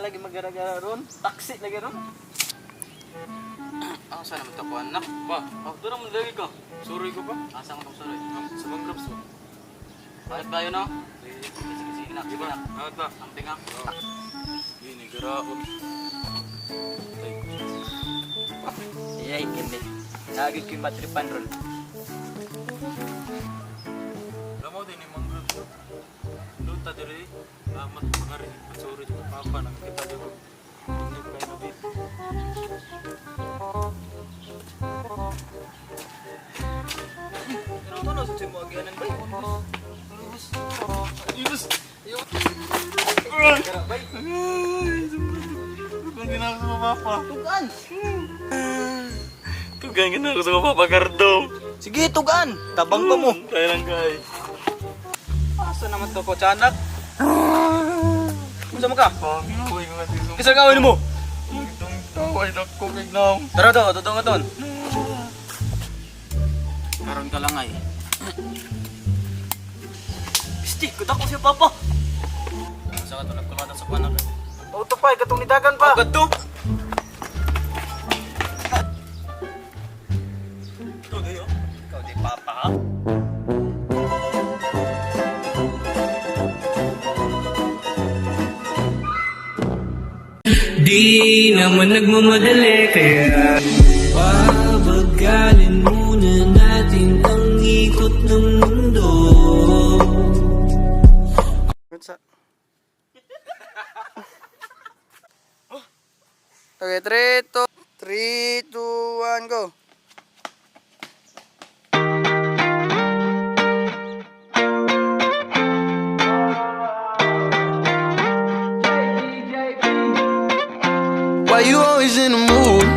Lagi magara-gara ron, taksi lagi ron. Asa naman ito ko anak? Ba, doon naman lagi ka. Suroy ko pa? Asa mo kang suroy? Sa mga groups mo. Bakit ba yun, no? Sige, nak. Sige, nak. Bakit ba? Ang tinga. Yun, garaon. Iya, hindi. Nagig ko yung matripan ron. Alam mo din yung mga groups mo. Doon ta diri. Mga rin. Suroy ko papa. Nakikita dito. Hindi ko kayo mabit. Ano na sa mo agyanan ba? Ibus! Gara bay. Tugang ginagawa sa mga papa. Tugan. Tugang ginagawa sa mga papa, Gardo. Sige, tugan. Tabang pa mo. Kaya lang kay. Asa naman to ko, tiyanak? Unsa mo ka? Panginoy nga si Sumpa. Kisa gawin mo? Itong taway na kukig na. Tara to, totoo nga ton. Karoon ka lang ay. Pisti, kudak ko siya papa. Sa katulad ko lang sa panak. Auto pa, katong nidagan pa. Agad to. Ito dayo. Ikaw di papa ha? Di naman nagmamadali kaya pabagalin muna natin ang ikot ng mundo. Okay, 3, 2, 1, go. Why you always in the mood?